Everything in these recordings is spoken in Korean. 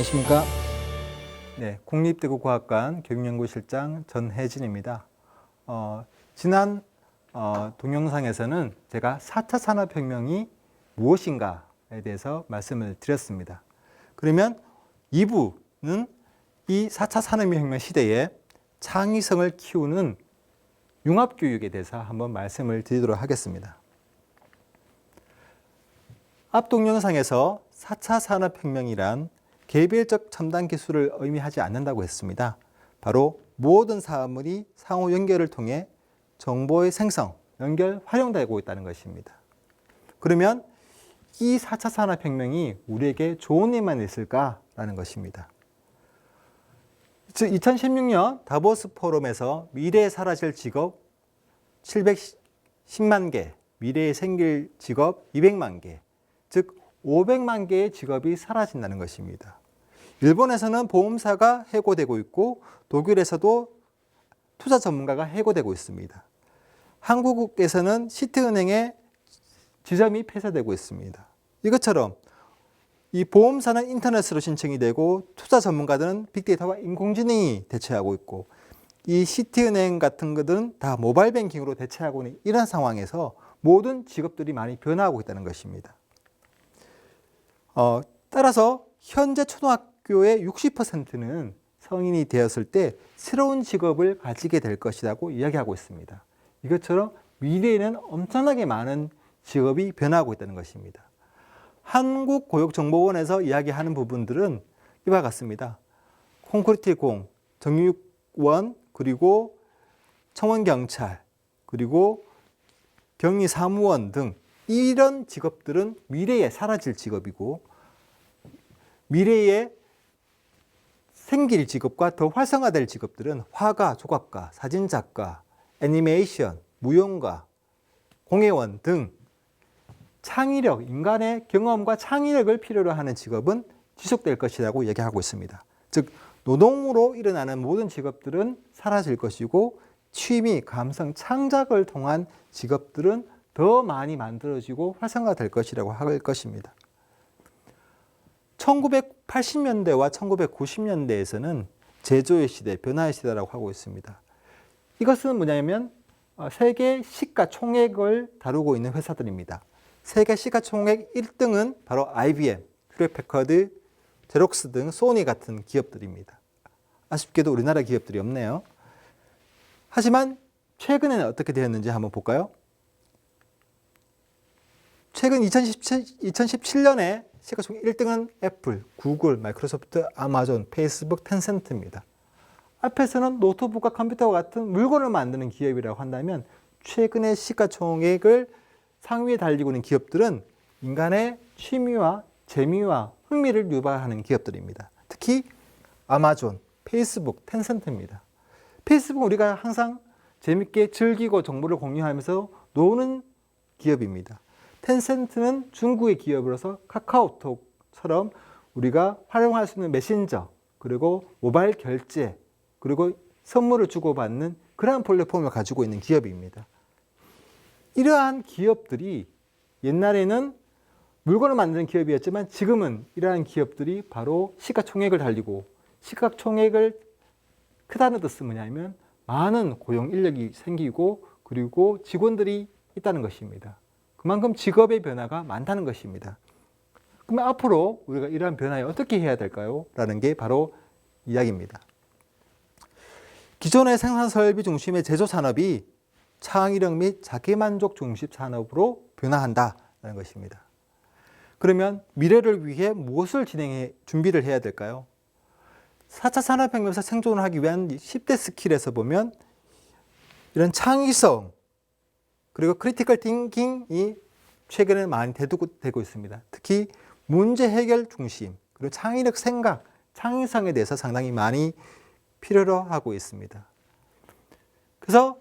안녕하십니까. 네, 국립대구과학관 교육연구실장 전혜진입니다. 지난 동영상에서는 제가 4차 산업혁명이 무엇인가에 대해서 말씀을 드렸습니다. 그러면 2부는 이 4차 산업혁명 시대에 창의성을 키우는 융합교육에 대해서 한번 말씀을 드리도록 하겠습니다. 앞 동영상에서 4차 산업혁명이란 개별적 첨단 기술을 의미하지 않는다고 했습니다. 바로 모든 사물이 상호 연결을 통해 정보의 생성, 연결, 활용되고 있다는 것입니다. 그러면 이 4차 산업혁명이 우리에게 좋은 일만 있을까라는 것입니다. 2016년 다보스 포럼에서 미래에 사라질 직업 710만 개, 미래에 생길 직업 200만 개, 즉 500만 개의 직업이 사라진다는 것입니다. 일본에서는 보험사가 해고되고 있고 독일에서도 투자 전문가가 해고되고 있습니다. 한국에서는 시티은행의 지점이 폐쇄되고 있습니다. 이것처럼 이 보험사는 인터넷으로 신청이 되고 투자 전문가들은 빅데이터와 인공지능이 대체하고 있고 이 시티은행 같은 것들은 다 모바일 뱅킹으로 대체하고 있는 이런 상황에서 모든 직업들이 많이 변화하고 있다는 것입니다. 따라서 현재 초등학교의 60%는 성인이 되었을 때 새로운 직업을 가지게 될 것이라고 이야기하고 있습니다. 이것처럼 미래에는 엄청나게 많은 직업이 변화하고 있다는 것입니다. 한국고용정보원에서 이야기하는 부분들은 이와 같습니다. 콘크리트 공, 정육원, 그리고 청원경찰, 그리고 격리사무원 등 이런 직업들은 미래에 사라질 직업이고 미래에 생길 직업과 더 활성화될 직업들은 화가, 조각가, 사진작가, 애니메이션, 무용가, 공예원 등 창의력, 인간의 경험과 창의력을 필요로 하는 직업은 지속될 것이라고 얘기하고 있습니다. 즉 노동으로 일어나는 모든 직업들은 사라질 것이고 취미, 감성, 창작을 통한 직업들은 더 많이 만들어지고 활성화될 것이라고 할 것입니다. 1980년대와 1990년대에서는 제조의 시대, 변화의 시대라고 하고 있습니다. 이것은 뭐냐면 세계 시가총액을 다루고 있는 회사들입니다. 세계 시가총액 1등은 바로 IBM, 휴렛패커드, 제록스 등 소니 같은 기업들입니다. 아쉽게도 우리나라 기업들이 없네요. 하지만 최근에는 어떻게 되었는지 한번 볼까요? 최근 2017년에 시가총액 1등은 애플, 구글, 마이크로소프트, 아마존, 페이스북, 텐센트입니다. 앞에서는 노트북과 컴퓨터와 같은 물건을 만드는 기업이라고 한다면 최근에 시가총액을 상위에 달리고 있는 기업들은 인간의 취미와 재미와 흥미를 유발하는 기업들입니다. 특히 아마존, 페이스북, 텐센트입니다. 페이스북은 우리가 항상 재밌게 즐기고 정보를 공유하면서 노는 기업입니다. 텐센트는 중국의 기업으로서 카카오톡처럼 우리가 활용할 수 있는 메신저, 그리고 모바일 결제, 그리고 선물을 주고받는 그러한 플랫폼을 가지고 있는 기업입니다. 이러한 기업들이 옛날에는 물건을 만드는 기업이었지만 지금은 이러한 기업들이 바로 시가총액을 달리고 시가총액을 크다는 뜻은 뭐냐면 많은 고용 인력이 생기고 그리고 직원들이 있다는 것입니다. 그만큼 직업의 변화가 많다는 것입니다. 그러면 앞으로 우리가 이러한 변화에 어떻게 해야 될까요? 라는 게 바로 이야기입니다. 기존의 생산설비 중심의 제조산업이 창의력 및 자기만족 중심 산업으로 변화한다는 것입니다. 그러면 미래를 위해 무엇을 준비를 해야 될까요? 4차 산업혁명에서 생존을 하기 위한 10대 스킬에서 보면 이런 창의성, 그리고 크리티컬 띵킹이 최근에 많이 대두되고 있습니다. 특히 문제 해결 중심, 그리고 창의력 생각, 창의성에 대해서 상당히 많이 필요로 하고 있습니다. 그래서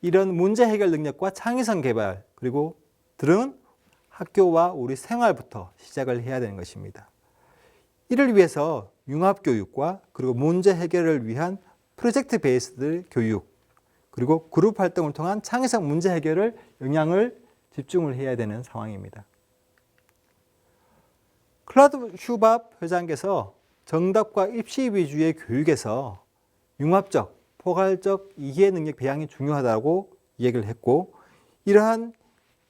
이런 문제 해결 능력과 창의성 개발, 그리고 들은 학교와 우리 생활부터 시작을 해야 되는 것입니다. 이를 위해서 융합교육과 그리고 문제 해결을 위한 프로젝트 베이스드 교육, 그리고 그룹 활동을 통한 창의성 문제 해결을 영향을 집중을 해야 되는 상황입니다. 클라우드 슈밥 회장께서 정답과 입시 위주의 교육에서 융합적, 포괄적 이해 능력 배양이 중요하다고 얘기를 했고, 이러한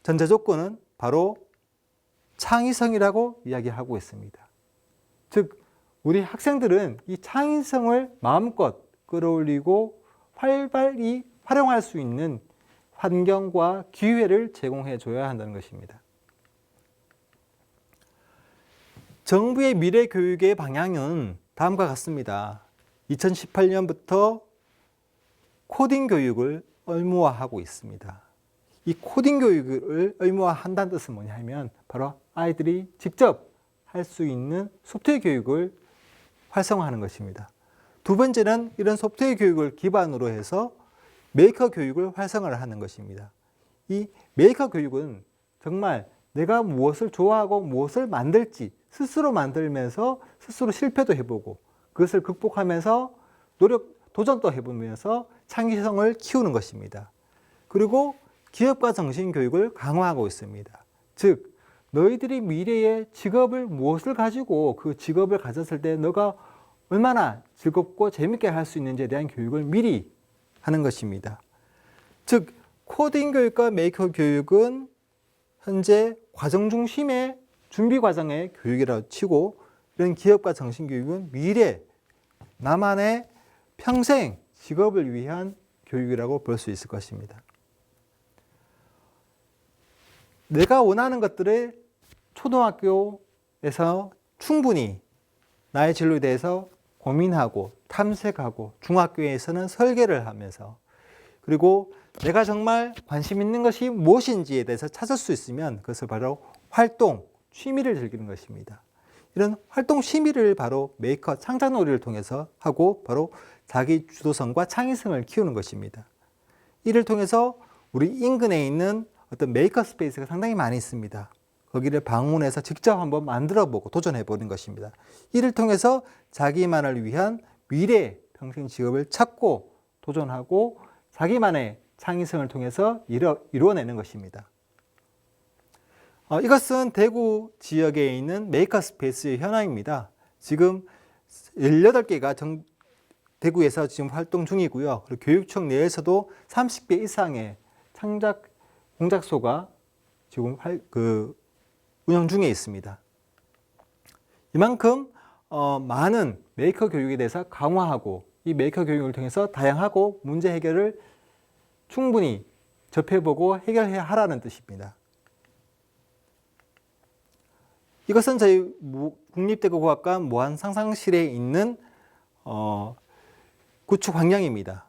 전제 조건은 바로 창의성이라고 이야기하고 있습니다. 즉, 우리 학생들은 이 창의성을 마음껏 끌어올리고 활발히 활용할 수 있는 환경과 기회를 제공해 줘야 한다는 것입니다. 정부의 미래 교육의 방향은 다음과 같습니다. 2018년부터 코딩 교육을 의무화하고 있습니다. 이 코딩 교육을 의무화한다는 뜻은 뭐냐 하면 바로 아이들이 직접 할 수 있는 소프트웨어 교육을 활성화하는 것입니다. 두 번째는 이런 소프트웨어 교육을 기반으로 해서 메이커 교육을 활성화를 하는 것입니다. 이 메이커 교육은 정말 내가 무엇을 좋아하고 무엇을 만들지 스스로 만들면서 스스로 실패도 해보고 그것을 극복하면서 도전도 해보면서 창의성을 키우는 것입니다. 그리고 기업가 정신 교육을 강화하고 있습니다. 즉, 너희들이 미래의 직업을 무엇을 가지고 그 직업을 가졌을 때 너가 얼마나 즐겁고 재밌게 할 수 있는지에 대한 교육을 미리 하는 것입니다. 즉, 코딩 교육과 메이커 교육은 현재 과정 중심의 준비 과정의 교육이라고 치고, 이런 기업가 정신 교육은 미래, 나만의 평생 직업을 위한 교육이라고 볼 수 있을 것입니다. 내가 원하는 것들을 초등학교에서 충분히 나의 진로에 대해서 고민하고 탐색하고 중학교에서는 설계를 하면서 그리고 내가 정말 관심 있는 것이 무엇인지에 대해서 찾을 수 있으면 그것을 바로 활동, 취미를 즐기는 것입니다. 이런 활동 취미를 바로 메이커, 창작놀이를 통해서 하고 바로 자기 주도성과 창의성을 키우는 것입니다. 이를 통해서 우리 인근에 있는 어떤 메이커 스페이스가 상당히 많이 있습니다. 거기를 방문해서 직접 한번 만들어보고 도전해보는 것입니다. 이를 통해서 자기만을 위한 미래 평생 직업을 찾고 도전하고 자기만의 창의성을 통해서 이루어내는 것입니다. 이것은 대구 지역에 있는 메이커 스페이스의 현황입니다. 지금 18개가 대구에서 지금 활동 중이고요. 그리고 교육청 내에서도 30개 이상의 창작 공작소가 지금 운영 중에 있습니다. 이만큼 많은 메이커 교육에 대해서 강화하고 이 메이커 교육을 통해서 다양하고 문제 해결을 충분히 접해보고 해결해야 하라는 뜻입니다. 이것은 저희 국립대구과학관 무한상상실에 있는 구축 환경입니다.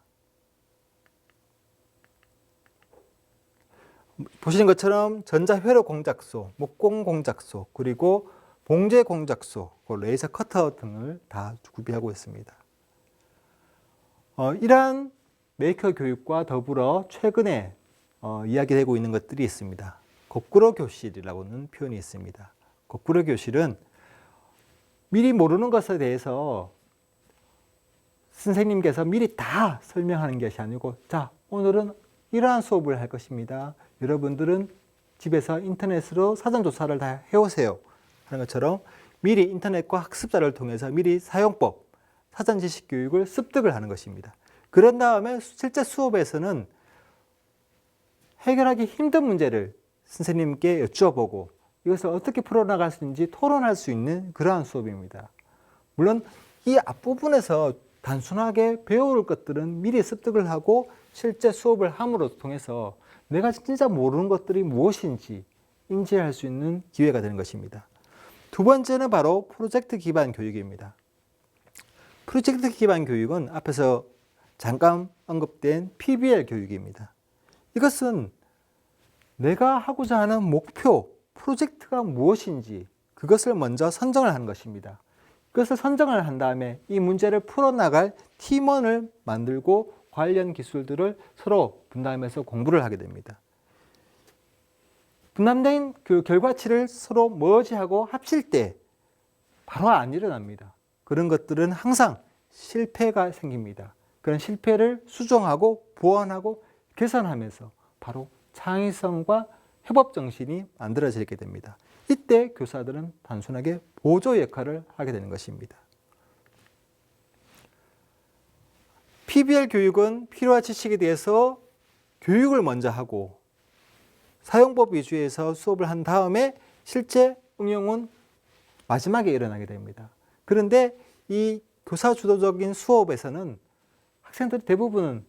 보시는 것처럼 전자회로 공작소, 목공 공작소, 그리고 봉제 공작소, 레이저 커터 등을 다 구비하고 있습니다. 이러한 메이커 교육과 더불어 최근에 이야기되고 있는 것들이 있습니다. 거꾸로 교실이라고는 표현이 있습니다. 거꾸로 교실은 미리 모르는 것에 대해서 선생님께서 미리 다 설명하는 것이 아니고, 자, 오늘은 이러한 수업을 할 것입니다. 여러분들은 집에서 인터넷으로 사전조사를 다 해오세요 하는 것처럼 미리 인터넷과 학습자를 통해서 미리 사용법, 사전지식 교육을 습득을 하는 것입니다. 그런 다음에 실제 수업에서는 해결하기 힘든 문제를 선생님께 여쭈어보고 이것을 어떻게 풀어나갈 수 있는지 토론할 수 있는 그러한 수업입니다. 물론 이 앞부분에서 단순하게 배울 것들은 미리 습득을 하고 실제 수업을 함으로 통해서 내가 진짜 모르는 것들이 무엇인지 인지할 수 있는 기회가 되는 것입니다. 두 번째는 바로 프로젝트 기반 교육입니다. 프로젝트 기반 교육은 앞에서 잠깐 언급된 PBL 교육입니다. 이것은 내가 하고자 하는 목표, 프로젝트가 무엇인지 그것을 먼저 선정을 하는 것입니다. 그것을 선정을 한 다음에 이 문제를 풀어나갈 팀원을 만들고 관련 기술들을 서로 분담해서 공부를 하게 됩니다. 분담된 그 결과치를 서로 머지하고 합칠 때 바로 안 일어납니다. 그런 것들은 항상 실패가 생깁니다. 그런 실패를 수정하고 보완하고 개선하면서 바로 창의성과 협업 정신이 만들어지게 됩니다. 이때 교사들은 단순하게 보조 역할을 하게 되는 것입니다. PBL 교육은 필요한 지식에 대해서 교육을 먼저 하고 사용법 위주에서 수업을 한 다음에 실제 응용은 마지막에 일어나게 됩니다. 그런데 이 교사 주도적인 수업에서는 학생들이 대부분은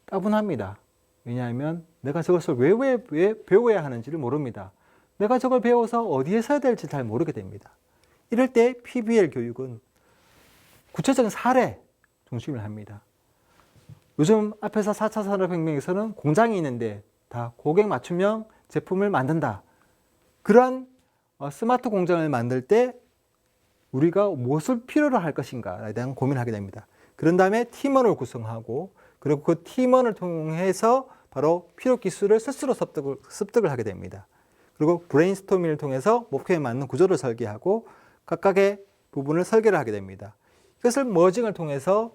따분합니다. 왜냐하면 내가 저것을 왜 배워야 하는지를 모릅니다. 내가 저걸 배워서 어디에 써야 될지 잘 모르게 됩니다. 이럴 때 PBL 교육은 구체적인 사례 중심을 합니다. 요즘 앞에서 4차 산업혁명에서는 공장이 있는데 다 고객 맞춤형 제품을 만든다. 그러한 스마트 공장을 만들 때 우리가 무엇을 필요로 할 것인가에 대한 고민을 하게 됩니다. 그런 다음에 팀원을 구성하고 그리고 그 팀원을 통해서 바로 필요 기술을 스스로 습득을 하게 됩니다. 그리고 브레인스토밍을 통해서 목표에 맞는 구조를 설계하고 각각의 부분을 설계를 하게 됩니다. 이것을 머징을 통해서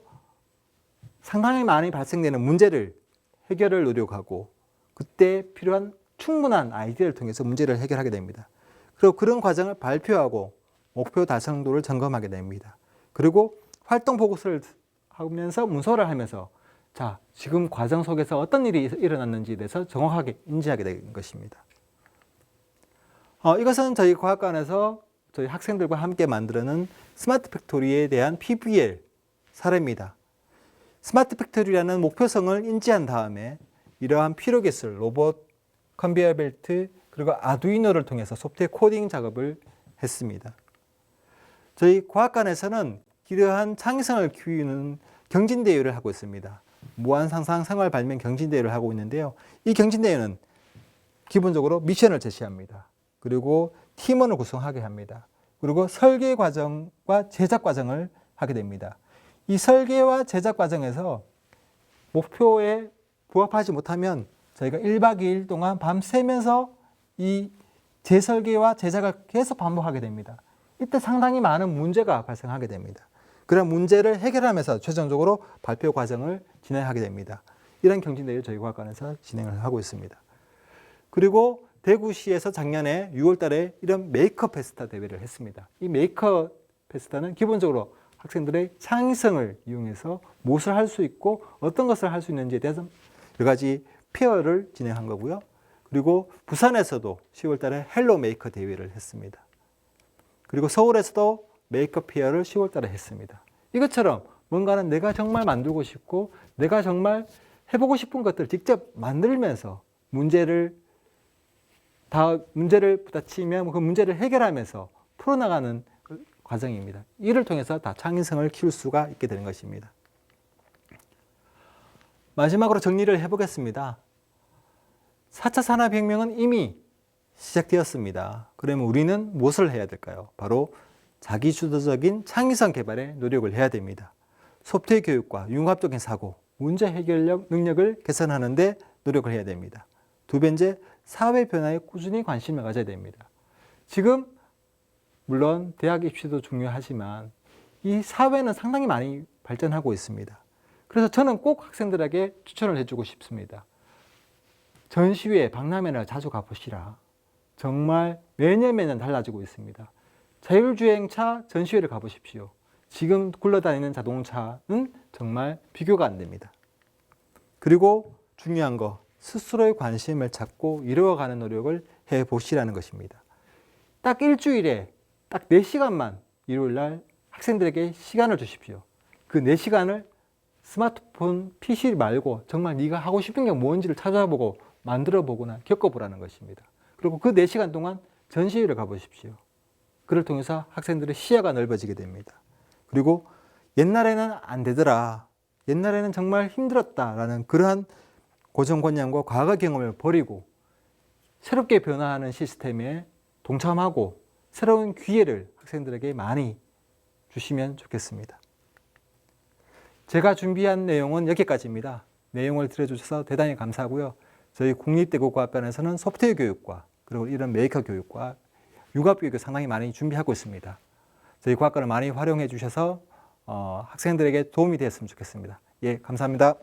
상당히 많이 발생되는 문제를 해결을 노력하고 그때 필요한 충분한 아이디어를 통해서 문제를 해결하게 됩니다. 그리고 그런 과정을 발표하고 목표 달성도를 점검하게 됩니다. 그리고 활동 보고서를 하면서 문서를 하면서 자, 지금 과정 속에서 어떤 일이 일어났는지에 대해서 정확하게 인지하게 된 것입니다. 이것은 저희 과학관에서 저희 학생들과 함께 만들어낸 스마트 팩토리에 대한 PBL 사례입니다. 스마트 팩토리라는 목표성을 인지한 다음에 이러한 필요 기술, 로봇, 컨베이어 벨트, 그리고 아두이노를 통해서 소프트웨어 코딩 작업을 했습니다. 저희 과학관에서는 이러한 창의성을 키우는 경진대회를 하고 있습니다. 무한상상 생활발명 경진대회를 하고 있는데요. 이 경진대회는 기본적으로 미션을 제시합니다. 그리고 팀원을 구성하게 합니다. 그리고 설계 과정과 제작 과정을 하게 됩니다. 이 설계와 제작 과정에서 목표에 부합하지 못하면 저희가 1박 2일 동안 밤새면서 이 재설계와 제작을 계속 반복하게 됩니다. 이때 상당히 많은 문제가 발생하게 됩니다. 그런 문제를 해결하면서 최종적으로 발표 과정을 진행하게 됩니다. 이런 경진대회를 저희 과학관에서 진행을 하고 있습니다. 그리고 대구시에서 작년에 6월 달에 이런 메이커 페스타 대회를 했습니다. 이 메이커 페스타는 기본적으로 학생들의 창의성을 이용해서 무엇을 할 수 있고 어떤 것을 할 수 있는지에 대해서 여러 가지 페어를 진행한 거고요. 그리고 부산에서도 10월 달에 헬로 메이커 대회를 했습니다. 그리고 서울에서도 메이커 페어를 10월 달에 했습니다. 이것처럼 뭔가는 내가 정말 만들고 싶고 내가 정말 해보고 싶은 것들을 직접 만들면서 문제를 부딪히면 그 문제를 해결하면서 풀어나가는 과정입니다. 이를 통해서 다 창의성을 키울 수가 있게 되는 것입니다. 마지막으로 정리를 해보겠습니다. 4차 산업혁명은 이미 시작되었습니다. 그러면 우리는 무엇을 해야 될까요? 바로 자기주도적인 창의성 개발에 노력을 해야 됩니다. 소프트웨어 교육과 융합적인 사고, 문제 해결력 능력을 개선하는 데 노력을 해야 됩니다. 두 번째, 사회 변화에 꾸준히 관심을 가져야 됩니다. 지금 물론 대학 입시도 중요하지만 이 사회는 상당히 많이 발전하고 있습니다. 그래서 저는 꼭 학생들에게 추천을 해주고 싶습니다. 전시회, 박람회를 자주 가보시라. 정말 매년 달라지고 있습니다. 자율주행차 전시회를 가보십시오. 지금 굴러다니는 자동차는 정말 비교가 안 됩니다. 그리고 중요한 거, 스스로의 관심을 찾고 이루어가는 노력을 해보시라는 것입니다. 딱 일주일에 딱 4시간만 일요일날 학생들에게 시간을 주십시오. 그 4시간을 스마트폰, PC 말고 정말 네가 하고 싶은 게 뭔지를 찾아보고 만들어보거나 겪어보라는 것입니다. 그리고 그 4시간 동안 전시회를 가보십시오. 그를 통해서 학생들의 시야가 넓어지게 됩니다. 그리고 옛날에는 안 되더라, 옛날에는 정말 힘들었다라는 그러한 고정관념과 과거 경험을 버리고 새롭게 변화하는 시스템에 동참하고 새로운 기회를 학생들에게 많이 주시면 좋겠습니다. 제가 준비한 내용은 여기까지입니다. 내용을 들어주셔서 대단히 감사하고요. 저희 국립대구과학관에서는 소프트웨어 교육과 그리고 이런 메이커 교육과 융합 교육을 상당히 많이 준비하고 있습니다. 저희 과학관을 많이 활용해 주셔서 학생들에게 도움이 되었으면 좋겠습니다. 예, 감사합니다.